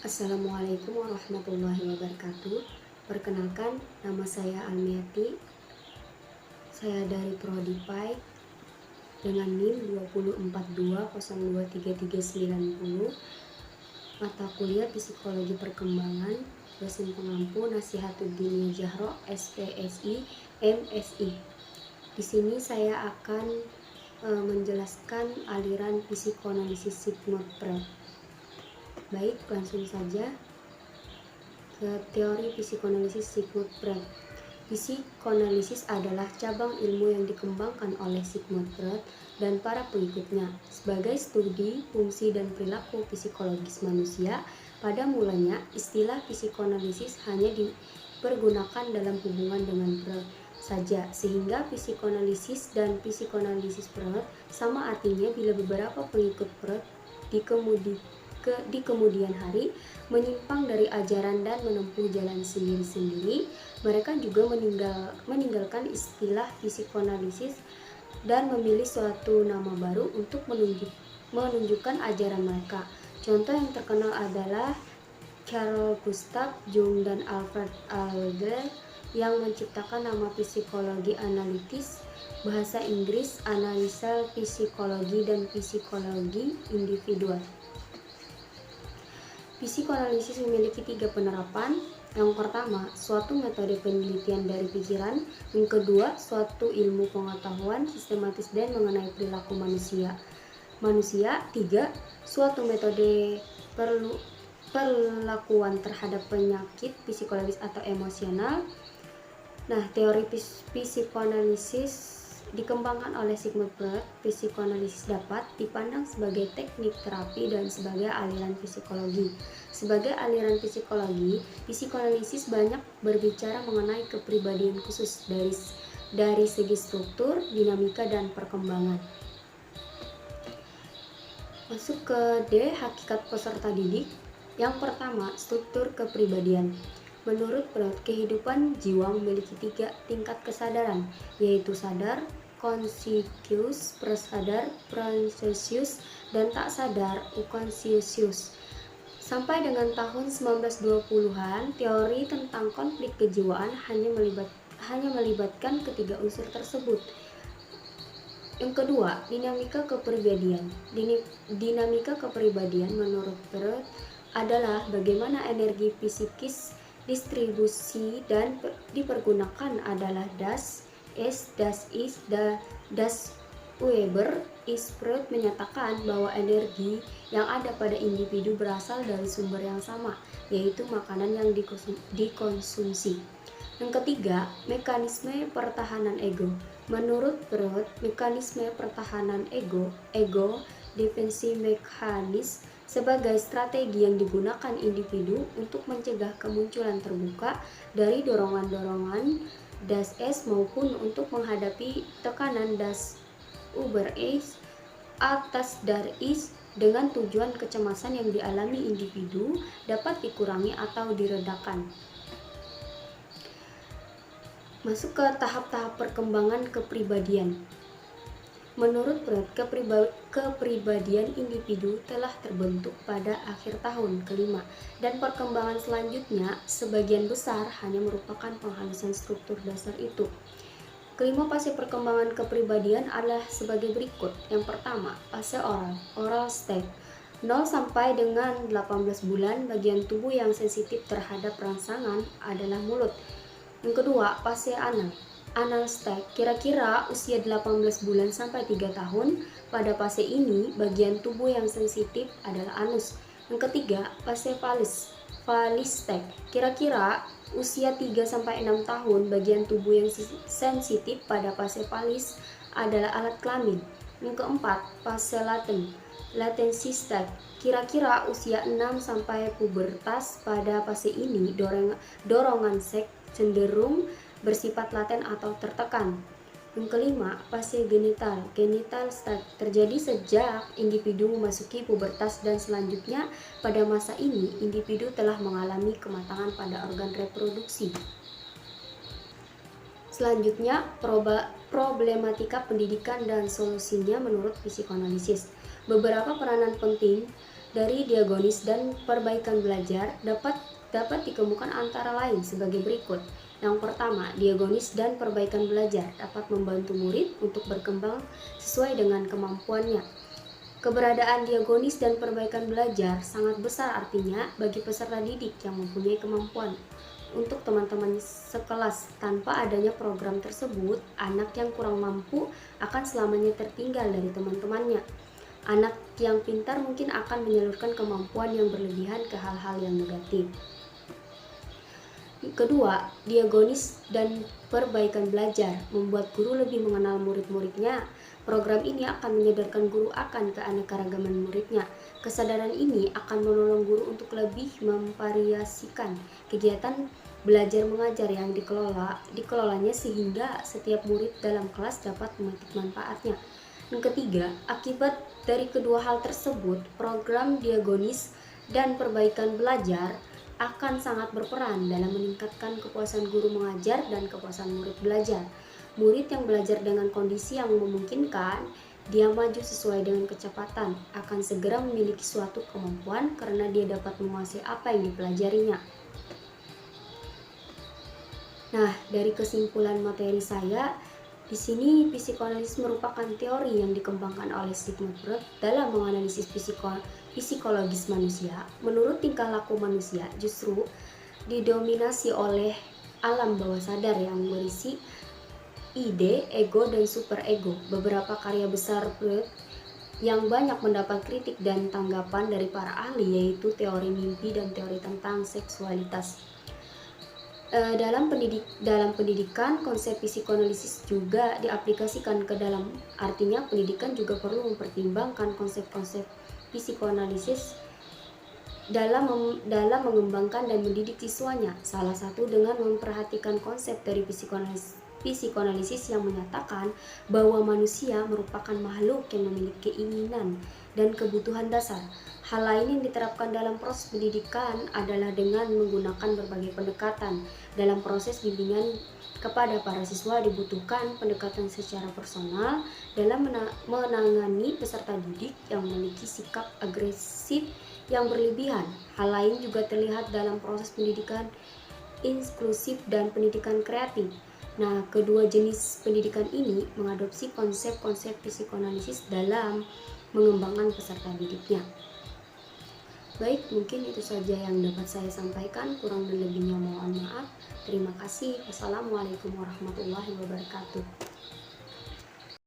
Assalamualaikum warahmatullahi wabarakatuh. Perkenalkan, nama saya Almiati. Saya dari Prodi PAI dengan NIM 2042023390. Mata kuliah Psikologi Perkembangan, dosen pengampu Nasihatuddin Jahro, SPSI, MSI. Di sini saya akan menjelaskan aliran psikoanalisis Sigmund Freud. Baik, langsung saja ke teori psikoanalisis Sigmund Freud. Psikoanalisis adalah cabang ilmu yang dikembangkan oleh Sigmund Freud dan para pengikutnya sebagai studi fungsi dan perilaku psikologis manusia. Pada mulanya, istilah psikoanalisis hanya dipergunakan dalam hubungan dengan Freud saja, sehingga psikoanalisis dan psikoanalisis Freud sama artinya bila beberapa pengikut Freud di kemudian hari menyimpang dari ajaran dan menempuh jalan sendiri-sendiri. Mereka juga meninggalkan istilah psikoanalisis dan memilih suatu nama baru untuk menunjukkan ajaran mereka. Contoh yang terkenal adalah Carl Gustav Jung dan Alfred Adler yang menciptakan nama psikologi analitis, bahasa Inggris analisa psikologi, dan psikologi individual. Psikoanalisis memiliki 3 penerapan. Yang pertama, suatu metode penelitian dari pikiran. Yang kedua, suatu ilmu pengetahuan sistematis dan mengenai perilaku manusia. 3. Suatu metode perlakuan terhadap penyakit psikologis atau emosional. Nah, teori psikoanalisis dikembangkan oleh Sigmund Freud. Psikoanalisis dapat dipandang sebagai teknik terapi dan sebagai aliran psikologi. Sebagai aliran psikologi, psikoanalisis banyak berbicara mengenai kepribadian khusus dari segi struktur, dinamika, dan perkembangan. Masuk ke D, hakikat peserta didik. Yang pertama, struktur kepribadian. Menurut Freud, kehidupan jiwa memiliki 3 tingkat kesadaran, yaitu sadar, conscious, prasadar, conscious, dan tak sadar, unconscious. Sampai dengan tahun 1920-an, teori tentang konflik kejiwaan hanya melibatkan ketiga unsur tersebut. Yang kedua, dinamika kepribadian. Dinamika kepribadian menurut Freud adalah bagaimana energi psikis distribusi dan dipergunakan adalah das ist, das Weber is. Freud menyatakan bahwa energi yang ada pada individu berasal dari sumber yang sama, yaitu makanan yang dikonsumsi. Yang ketiga, mekanisme pertahanan ego. Menurut Freud, mekanisme pertahanan ego defensi mekanis sebagai strategi yang digunakan individu untuk mencegah kemunculan terbuka dari dorongan-dorongan das Es maupun untuk menghadapi tekanan das Über Es atas dar Is dengan tujuan kecemasan yang dialami individu dapat dikurangi atau diredakan. Masuk ke tahap-tahap perkembangan kepribadian. Menurut Freud, kepribadian individu telah terbentuk pada akhir tahun kelima, dan perkembangan selanjutnya sebagian besar hanya merupakan penghalusan struktur dasar itu. Kelima fase perkembangan kepribadian adalah sebagai berikut. Yang pertama, fase oral stage. 0 sampai dengan 18 bulan, bagian tubuh yang sensitif terhadap rangsangan adalah mulut. Yang kedua, fase anal stage, kira-kira usia 18 bulan sampai 3 tahun. Pada fase ini, bagian tubuh yang sensitif adalah anus. Yang ketiga, fase valis stage, kira-kira usia 3 sampai 6 tahun. Bagian tubuh yang sensitif pada fase valis adalah alat kelamin. Yang keempat, fase latency stage, kira-kira usia 6 sampai pubertas. Pada fase ini, dorongan seks cenderung bersifat laten atau tertekan. Yang kelima, fase genital stage, terjadi sejak individu memasuki pubertas, dan selanjutnya pada masa ini individu telah mengalami kematangan pada organ reproduksi. Selanjutnya, problematika pendidikan dan solusinya menurut psikoanalisis. Beberapa peranan penting dari diagonis dan perbaikan belajar dapat dikemukakan antara lain sebagai berikut. Yang pertama, diagonis dan perbaikan belajar dapat membantu murid untuk berkembang sesuai dengan kemampuannya. Keberadaan diagonis dan perbaikan belajar sangat besar artinya bagi peserta didik yang mempunyai kemampuan. Untuk teman-teman sekelas, tanpa adanya program tersebut, anak yang kurang mampu akan selamanya tertinggal dari teman-temannya. Anak yang pintar mungkin akan menyalurkan kemampuan yang berlebihan ke hal-hal yang negatif. Kedua, diagonis dan perbaikan belajar membuat guru lebih mengenal murid-muridnya. Program ini akan menyadarkan guru akan keanekaragaman muridnya. Kesadaran ini akan menolong guru untuk lebih memvariasikan kegiatan belajar mengajar yang dikelolanya sehingga setiap murid dalam kelas dapat memetik manfaatnya. Yang ketiga, akibat dari kedua hal tersebut, program diagonis dan perbaikan belajar akan sangat berperan dalam meningkatkan kepuasan guru mengajar dan kepuasan murid belajar. Murid yang belajar dengan kondisi yang memungkinkan, dia maju sesuai dengan kecepatan, akan segera memiliki suatu kemampuan karena dia dapat menguasai apa yang dipelajarinya. Nah, dari kesimpulan materi saya, di sini psikoanalisis merupakan teori yang dikembangkan oleh Sigmund Freud dalam menganalisis psikologis manusia. Menurut tingkah laku manusia justru didominasi oleh alam bawah sadar yang berisi ide, ego, dan superego. Beberapa karya besar Freud yang banyak mendapat kritik dan tanggapan dari para ahli yaitu teori mimpi dan teori tentang seksualitas. Dalam pendidikan, konsep psikoanalisis juga diaplikasikan ke dalam, artinya pendidikan juga perlu mempertimbangkan konsep-konsep psikoanalisis dalam mengembangkan dan mendidik siswanya. Salah satu dengan memperhatikan konsep dari psikoanalisis yang menyatakan bahwa manusia merupakan makhluk yang memiliki keinginan dan kebutuhan dasar. Hal lain yang diterapkan dalam proses pendidikan adalah dengan menggunakan berbagai pendekatan. Dalam proses bimbingan kepada para siswa dibutuhkan pendekatan secara personal dalam menangani peserta didik yang memiliki sikap agresif yang berlebihan. Hal lain juga terlihat dalam proses pendidikan inklusif dan pendidikan kreatif. Nah, kedua jenis pendidikan ini mengadopsi konsep-konsep psikoanalisis dalam mengembangkan peserta didiknya. Baik, mungkin itu saja yang dapat saya sampaikan. Kurang dan lebihnya mohon maaf. Terima kasih. Wassalamualaikum warahmatullahi wabarakatuh.